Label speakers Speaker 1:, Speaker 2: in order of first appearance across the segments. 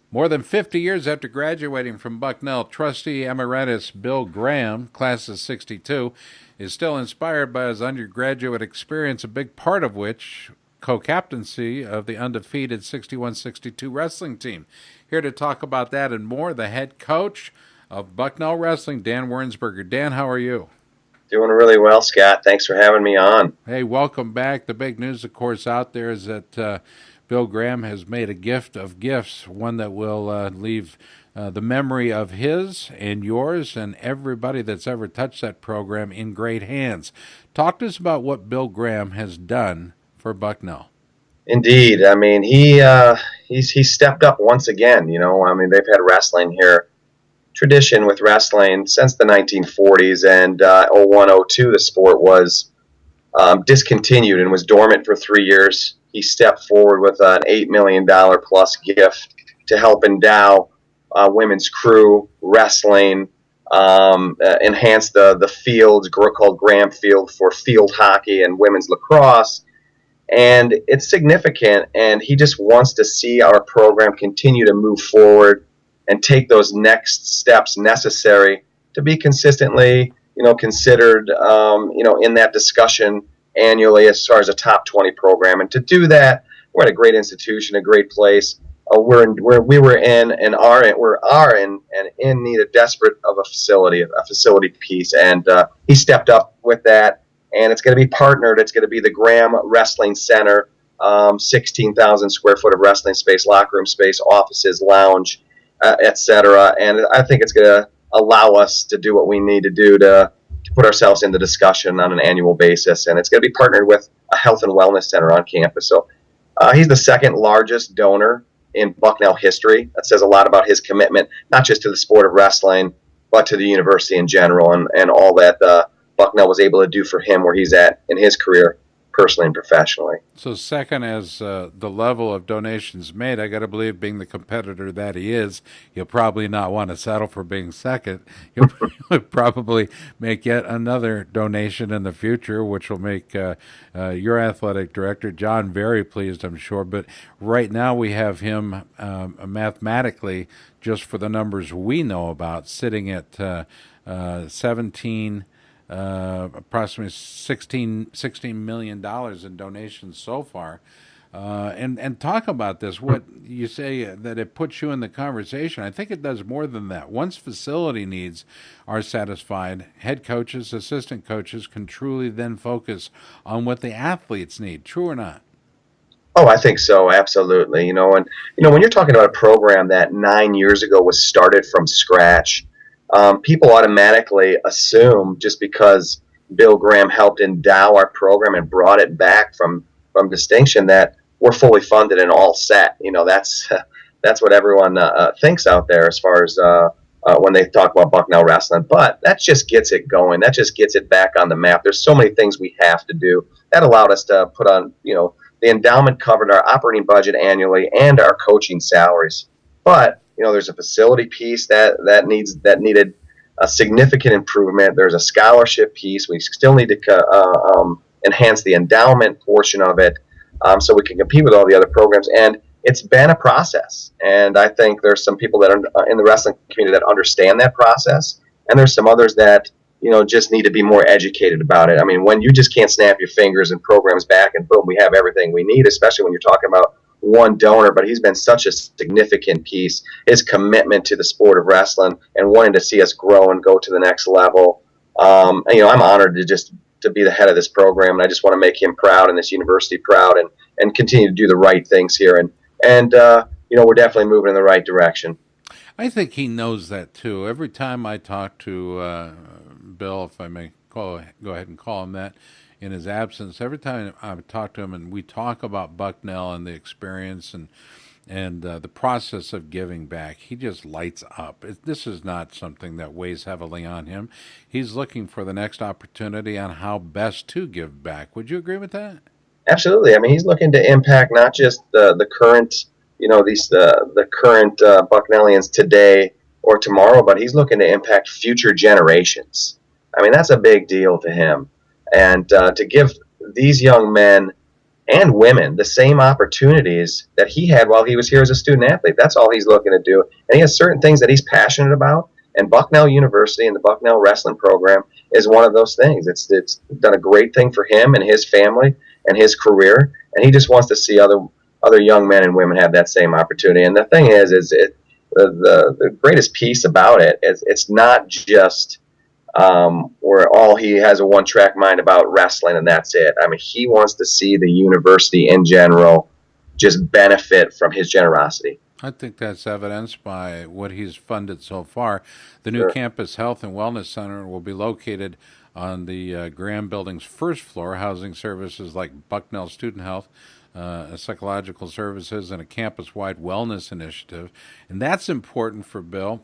Speaker 1: More than 50 years after graduating from Bucknell, trustee emeritus Bill Graham, class of 62, is still inspired by his undergraduate experience, a big part of which co-captaincy of the undefeated 61-62 wrestling team. Here to talk about that and more, the head coach of Bucknell Wrestling, Dan Wirnsberger. Dan, how are you?
Speaker 2: Doing really well, Scott. Thanks for having me on.
Speaker 1: Hey, welcome back. The big news, of course, out there is that Bill Graham has made a gift of gifts, one that will leave the memory of his and yours and everybody that's ever touched that program in great hands. Talk to us about what Bill Graham has done for Bucknell.
Speaker 2: Indeed. I mean, he's stepped up once again. They've had wrestling here, tradition with wrestling since the 1940s, and 01, 02, the sport was discontinued and was dormant for 3 years. He stepped forward with an $8 million plus gift to help endow women's crew wrestling, enhance the fields called Graham Field for field hockey and women's lacrosse. And it's significant, and he just wants to see our program continue to move forward and take those next steps necessary to be consistently, considered, in that discussion annually as far as a top 20 program. And to do that, we're at a great institution, a great place. We were in and are in and in need of desperate of a facility piece, and he stepped up with that. And it's going to be partnered. It's going to be the Graham Wrestling Center, 16,000 square foot of wrestling space, locker room space, offices, lounge, etc. And I think it's going to allow us to do what we need to do to put ourselves in the discussion on an annual basis. And it's going to be partnered with a health and wellness center on campus. So he's the second largest donor in Bucknell history. That says a lot about his commitment, not just to the sport of wrestling, but to the university in general and all that Bucknell was able to do for him where he's at in his career, personally and professionally.
Speaker 1: So, second, as the level of donations made, I got to believe, being the competitor that he is, he'll probably not want to settle for being second. He'll probably make yet another donation in the future, which will make your athletic director, John, very pleased, I'm sure. But right now, we have him mathematically, just for the numbers we know about, sitting at 17. Approximately $16 million in donations so far. And talk about this. What you say that it puts you in the conversation. I think it does more than that. Once facility needs are satisfied, head coaches, assistant coaches can truly then focus on what the athletes need. True or not?
Speaker 2: Oh, I think so, absolutely. When you're talking about a program that 9 years ago was started from scratch, people automatically assume just because Bill Graham helped endow our program and brought it back from distinction that we're fully funded and all set. That's what everyone thinks out there as far as when they talk about Bucknell wrestling. But that just gets it going. That just gets it back on the map. There's so many things we have to do. That allowed us to put on, the endowment covered our operating budget annually and our coaching salaries. But there's a facility piece that needed a significant improvement. There's a scholarship piece. We still need to enhance the endowment portion of it, so we can compete with all the other programs. And it's been a process. And I think there's some people that are in the wrestling community that understand that process, and there's some others that just need to be more educated about it. I mean, when you just can't snap your fingers and programs back and boom, we have everything we need, especially when you're talking about one donor, but he's been such a significant piece. His commitment to the sport of wrestling and wanting to see us grow and go to the next level. I'm honored to be the head of this program, and I just want to make him proud and this university proud, and continue to do the right things here. And we're definitely moving in the right direction.
Speaker 1: I think he knows that too. Every time I talk to Bill, if I may go ahead and call him that, in his absence, every time I talk to him and we talk about Bucknell and the experience and the process of giving back, he just lights up. This is not something that weighs heavily on him. He's looking for the next opportunity on how best to give back. Would you agree with that?
Speaker 2: Absolutely. I mean, he's looking to impact not just the current, the current Bucknellians today or tomorrow, but he's looking to impact future generations. I mean, that's a big deal to him. And to give these young men and women the same opportunities that he had while he was here as a student athlete. That's all he's looking to do. And he has certain things that he's passionate about. And Bucknell University and the Bucknell Wrestling Program is one of those things. It's done a great thing for him and his family and his career. And he just wants to see other young men and women have that same opportunity. And the thing is the greatest piece about it is it's not just where all he has a one-track mind about wrestling and that's it. I mean, he wants to see the university in general just benefit from his generosity.
Speaker 1: I think that's evidenced by what he's funded so far. The new
Speaker 2: Sure.
Speaker 1: campus health and wellness center will be located on the Graham Building's first floor, housing services like Bucknell Student Health, psychological services, and a campus-wide wellness initiative. And that's important for Bill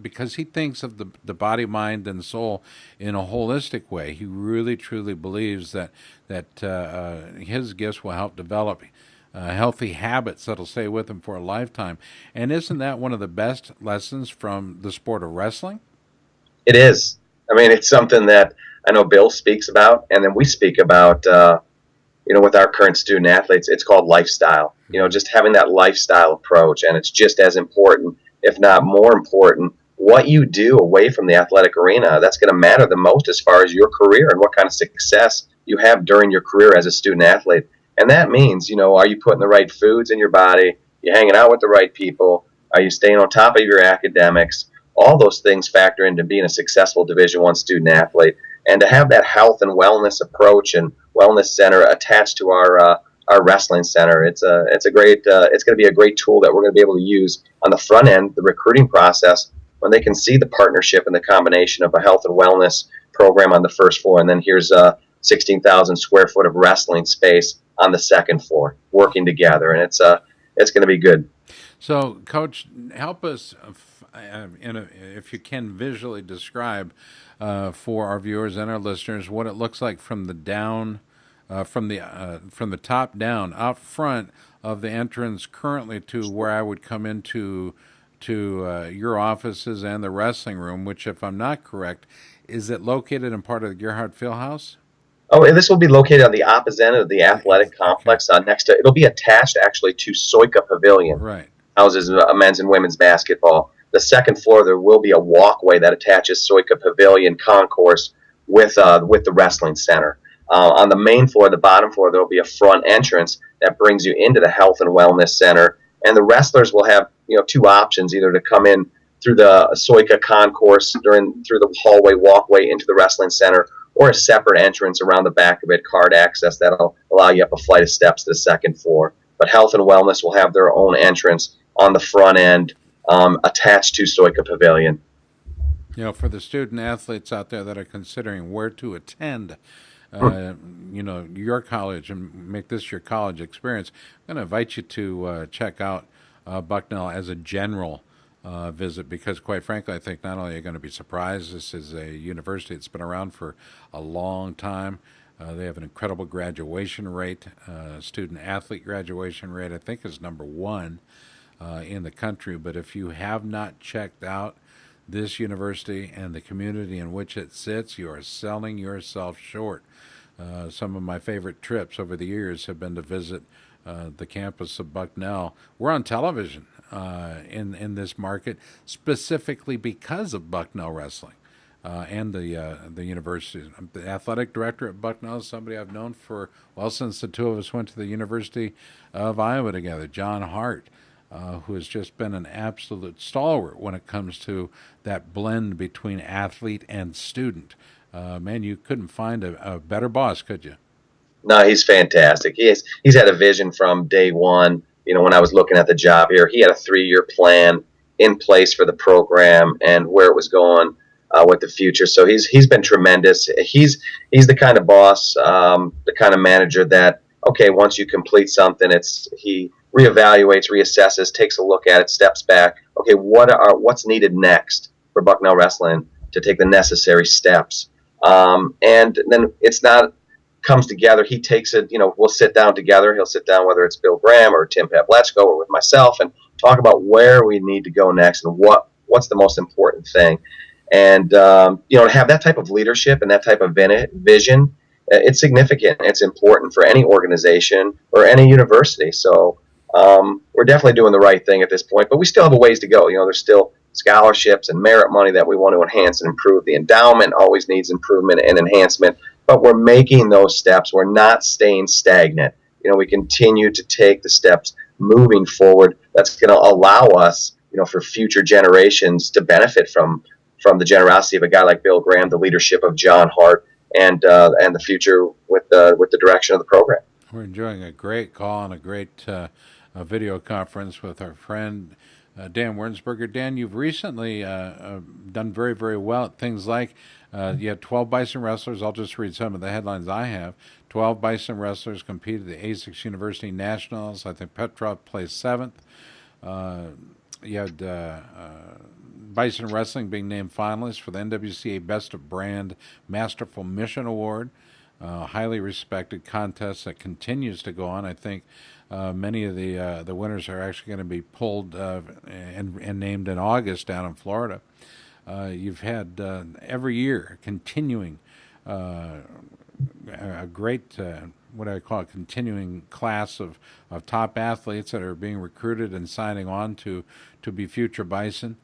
Speaker 1: because he thinks of the body, mind, and soul in a holistic way. He really, truly believes that his gifts will help develop healthy habits that'll stay with him for a lifetime. And isn't that one of the best lessons from the sport of wrestling?
Speaker 2: It is. I mean, it's something that I know Bill speaks about, and then we speak about, with our current student athletes. It's called lifestyle. Just having that lifestyle approach, and it's just as important, if not more important, what you do away from the athletic arena. That's going to matter the most as far as your career and what kind of success you have during your career as a student athlete. And that means, are you putting the right foods in your body? Are you hanging out with the right people? Are you staying on top of your academics? All those things factor into being a successful Division I student athlete. And to have that health and wellness approach and wellness center attached to our wrestling center, it's going to be a great tool that we're going to be able to use on the front end, the recruiting process, when they can see the partnership and the combination of a health and wellness program on the first floor, and then here's 16,000 square foot of wrestling space on the second floor, working together, and it's going to be good.
Speaker 1: So, Coach, help us, if you can, visually describe for our viewers and our listeners what it looks like from from the top down, out front of the entrance currently to where I would come into your offices and the wrestling room. Which, if I'm not correct, is it located in part of the Gerhard Fieldhouse?
Speaker 2: Oh, and this will be located on the opposite end of the athletic complex. Next to it'll be attached actually to Soika Pavilion.
Speaker 1: Right.
Speaker 2: Houses men's and women's basketball. The second floor there will be a walkway that attaches Soika Pavilion concourse with the wrestling center. On the main floor, the bottom floor, there will be a front entrance that brings you into the health and wellness center. And the wrestlers will have two options: either to come in through the Soika concourse through the hallway walkway into the wrestling center, or a separate entrance around the back of it, card access that'll allow you up a flight of steps to the second floor. But health and wellness will have their own entrance on the front end, attached to Soika Pavilion.
Speaker 1: For the student athletes out there that are considering where to attend, your college and make this your college experience, I'm going to invite you to check out Bucknell as a general visit, because quite frankly, I think not only are you going to be surprised, this is a university that's been around for a long time. They have an incredible graduation rate. Student athlete graduation rate, I think, is number one in the country. But if you have not checked out this university and the community in which it sits, you are selling yourself short. Some of my favorite trips over the years have been to visit the campus of Bucknell. We're on television in this market specifically because of Bucknell Wrestling and the university. The athletic director at Bucknell is somebody I've known since the two of us went to the University of Iowa together, John Hart, who has just been an absolute stalwart when it comes to that blend between athlete and student. Man, you couldn't find a better boss, could you?
Speaker 2: No, he's fantastic. He's had a vision from day one. When I was looking at the job here, he had a 3-year plan in place for the program and where it was going with the future. So he's been tremendous. He's the kind of boss, the kind of manager that, okay, once you complete something, he reevaluates, reassesses, takes a look at it, steps back. Okay, what's needed next for Bucknell Wrestling to take the necessary steps? And then comes together. He takes it, we'll sit down together. He'll sit down, whether it's Bill Graham or Tim Pavlechko or with myself, and talk about where we need to go next and what's the most important thing. And, to have that type of leadership and that type of vision it's significant. It's important for any organization or any university. So we're definitely doing the right thing at this point, but we still have a ways to go. There's still scholarships and merit money that we want to enhance and improve. The endowment always needs improvement and enhancement, but we're making those steps. We're not staying stagnant. We continue to take the steps moving forward. That's going to allow us, for future generations to benefit from the generosity of a guy like Bill Graham, the leadership of John Hart, and the future with the direction of the program.
Speaker 1: We're enjoying a great call and a great video conference with our friend Dan Wirnsberger. Dan, you've recently done very, very well at things like you had 12 Bison wrestlers. I'll just read some of the headlines I have. 12 Bison wrestlers competed at the ASICS University Nationals. I think Petrov placed 7th. You had Bison Wrestling being named finalists for the NWCA Best of Brand Masterful Mission Award. Highly respected contest that continues to go on. I think many of the winners are actually going to be pulled and named in August down in Florida. You've had every year continuing a great what I call a continuing class of top athletes that are being recruited and signing on to be future Bison.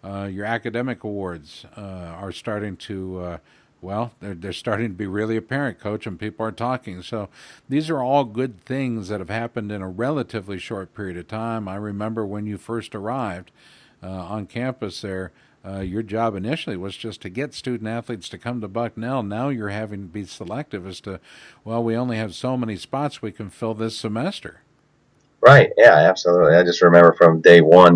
Speaker 1: Your academic awards are starting to they're starting to be really apparent, Coach, and people are talking. So these are all good things that have happened in a relatively short period of time. I remember when you first arrived on campus there, your job initially was just to get student athletes to come to Bucknell. Now you're having to be selective as to, we only have so many spots we can fill this semester.
Speaker 2: Right. Yeah, absolutely. I just remember from day one,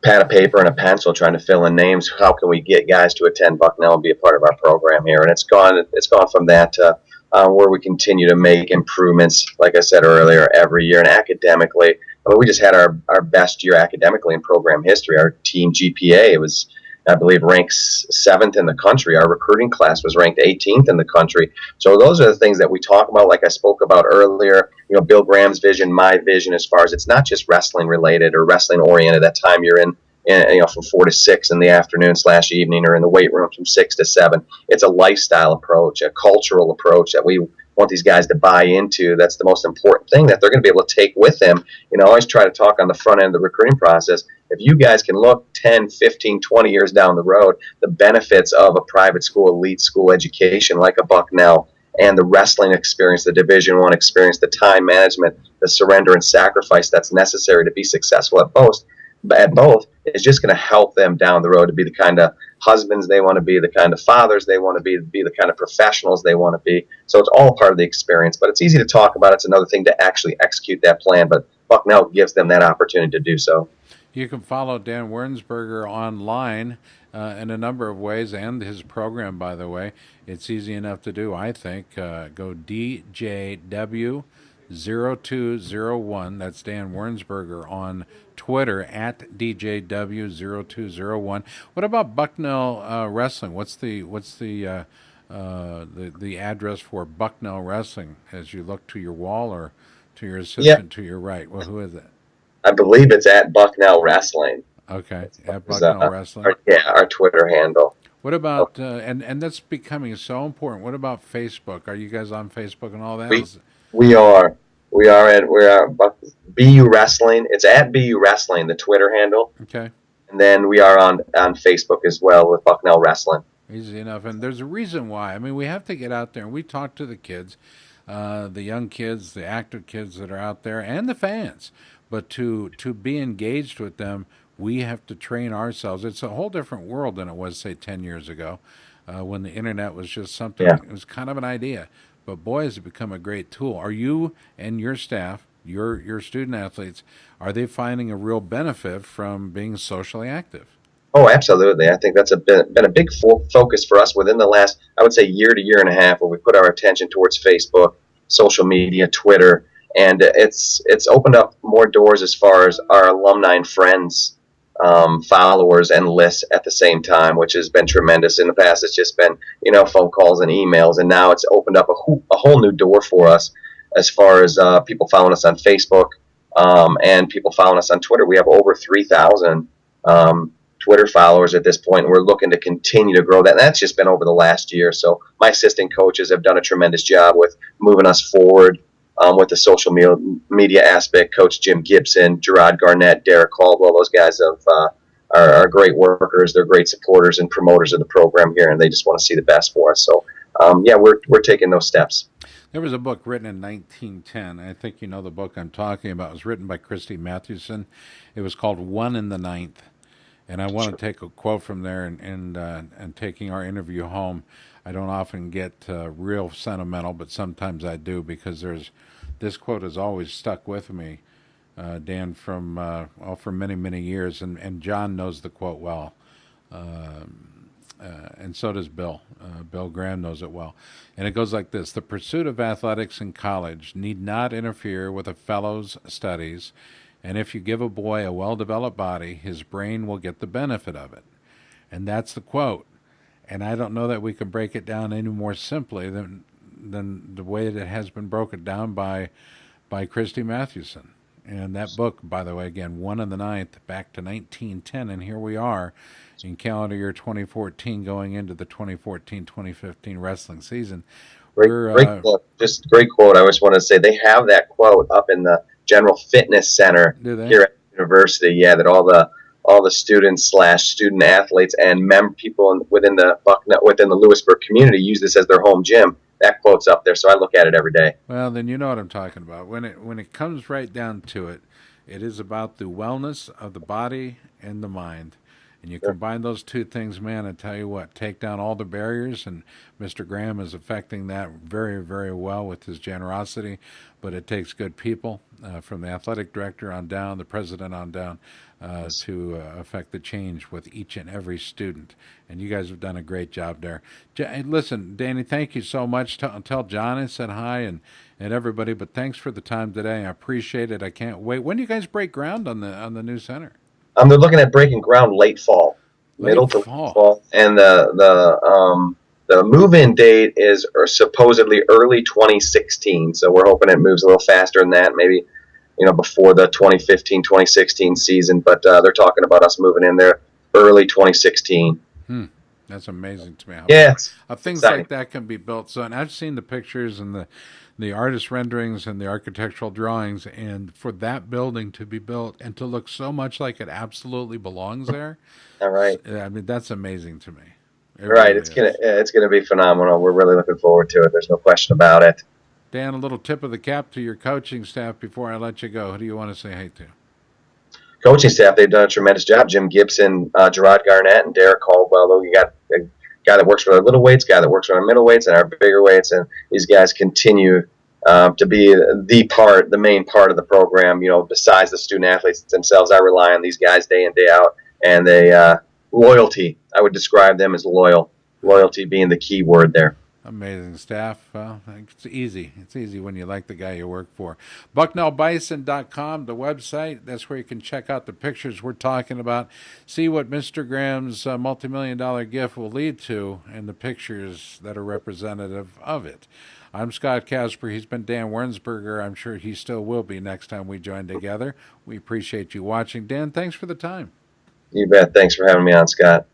Speaker 2: pad of paper and a pencil trying to fill in names. How can we get guys to attend Bucknell and be a part of our program here? And it's gone from that to where we continue to make improvements, like I said earlier, every year. And academically, we just had our best year academically in program history. Our team GPA was, I believe, ranked 7th in the country. Our recruiting class was ranked 18th in the country. So those are the things that we talk about, like I spoke about earlier. Bill Graham's vision, my vision, as far as it's not just wrestling related or wrestling oriented. That time you're in from 4 to 6 in the afternoon / evening, or in the weight room from 6 to 7. It's a lifestyle approach, a cultural approach that we want these guys to buy into. That's the most important thing that they're going to be able to take with them. I always try to talk on the front end of the recruiting process. If you guys can look 10, 15, 20 years down the road, the benefits of a private school, elite school education like a Bucknell, and the wrestling experience, the Division I experience, the time management, the surrender and sacrifice that's necessary to be successful at both, is just going to help them down the road to be the kind of husbands they want to be, the kind of fathers they want to be the kind of professionals they want to be. So it's all part of the experience, but it's easy to talk about. It's another thing to actually execute that plan, but Bucknell gives them that opportunity to do so.
Speaker 1: You can follow Dan Wirnsberger online in a number of ways, and his program, by the way. It's easy enough to do, I think. Go DJW0201. That's Dan Wirnsberger on Twitter at DJW0201. What about Bucknell Wrestling? What's the address for Bucknell Wrestling as you look to your wall or to your assistant to your right? Well, who is it?
Speaker 2: I believe it's at Bucknell Wrestling.
Speaker 1: Okay, at Bucknell Wrestling.
Speaker 2: Our Twitter handle.
Speaker 1: What about and that's becoming so important. What about Facebook? Are you guys on Facebook and all that?
Speaker 2: We are. We're at BU Wrestling. It's at BU Wrestling, the Twitter handle.
Speaker 1: Okay.
Speaker 2: And then we are on Facebook as well with Bucknell Wrestling.
Speaker 1: Easy enough. And there's a reason why. I mean, we have to get out there and we talk to the kids, the young kids, the active kids that are out there, and the fans. But to be engaged with them, we have to train ourselves. It's a whole different world than it was, say, 10 years ago when the internet was just something. It was kind of an idea. But boy, has it become a great tool. Are you and your staff, your student athletes, are they finding a real benefit from being socially active?
Speaker 2: Oh, absolutely. I think that's been a big focus for us within the last, I would say, year to year and a half, where we put our attention towards Facebook, social media, Twitter, and it's opened up more doors as far as our alumni and friends, followers and lists at the same time, which has been tremendous. In the past, it's just been phone calls and emails, and now it's opened up a whole new door for us as far as people following us on Facebook and people following us on Twitter. We have over 3,000 Twitter followers at this point, and we're looking to continue to grow that. And that's just been over the last year. So my assistant coaches have done a tremendous job with moving us forward with the social media aspect. Coach Jim Gibson, Gerard Garnett, Derek Caldwell, those guys are great workers. They're great supporters and promoters of the program here, and they just want to see the best for us. So, yeah, we're taking those steps.
Speaker 1: There was a book written in 1910. I think you know the book I'm talking about. It was written by Christy Mathewson. It was called One in the Ninth. And I want to take a quote from there and taking our interview home. I don't often get real sentimental, but sometimes I do, because this quote has always stuck with me, Dan, for many, many years. And John knows the quote well. And so does Bill. Bill Graham knows it well. And it goes like this: the pursuit of athletics in college need not interfere with a fellow's studies, and if you give a boy a well-developed body, his brain will get the benefit of it. And that's the quote. And I don't know that we can break it down any more simply than the way that it has been broken down by Christy Mathewson. And that book, by the way, again, One in the Ninth, back to 1910, and here we are in calendar year 2014, going into the 2014-2015 wrestling season.
Speaker 2: Great quote. Just great quote. I just want to say they have that quote up in the General Fitness Center here at the university. Yeah, that all the students / student athletes and people within the Lewisburg community use this as their home gym. That quote's up there, so I look at it every day.
Speaker 1: Well, then you know what I'm talking about. When it comes right down to it, it is about the wellness of the body and the mind. And you combine those two things, man, I tell you what, take down all the barriers, and Mr. Graham is affecting that very, very well with his generosity. But it takes good people, from the athletic director on down, the president on down, to affect the change with each and every student. And you guys have done a great job there. Listen, Danny, thank you so much. Tell John I said hi and everybody, but thanks for the time today. I appreciate it. I can't wait. When do you guys break ground on the new center?
Speaker 2: They're looking at breaking ground late fall, middle to late fall, and the move-in date is supposedly early 2016. So we're hoping it moves a little faster than that, maybe before the 2015-2016 season. But they're talking about us moving in there early 2016.
Speaker 1: That's amazing to me. How things
Speaker 2: exciting.
Speaker 1: Like that can be built. So, and I've seen the pictures and the artist renderings and the architectural drawings, and for that building to be built and to look so much like it absolutely belongs there.
Speaker 2: All right.
Speaker 1: I mean, that's amazing to me.
Speaker 2: Right. It's gonna be phenomenal. We're really looking forward to it. There's no question about it.
Speaker 1: Dan, a little tip of the cap to your coaching staff before I let you go. Who do you want to say hey to?
Speaker 2: Coaching staff, they've done a tremendous job. Jim Gibson, Gerard Garnett, and Derek Caldwell. You got a guy that works for our little weights, guy that works for our middle weights and our bigger weights, and these guys continue to be the main part of the program. Besides the student athletes themselves, I rely on these guys day in, day out, and loyalty. I would describe them as loyal. Loyalty being the key word there.
Speaker 1: Amazing staff. Well, it's easy. It's easy when you like the guy you work for. BucknellBison.com, the website. That's where you can check out the pictures we're talking about. See what Mr. Graham's multi-million-dollar gift will lead to and the pictures that are representative of it. I'm Scott Casper. He's been Dan Wirnsberger. I'm sure he still will be next time we join together. We appreciate you watching. Dan, thanks for the time.
Speaker 2: You bet. Thanks for having me on, Scott.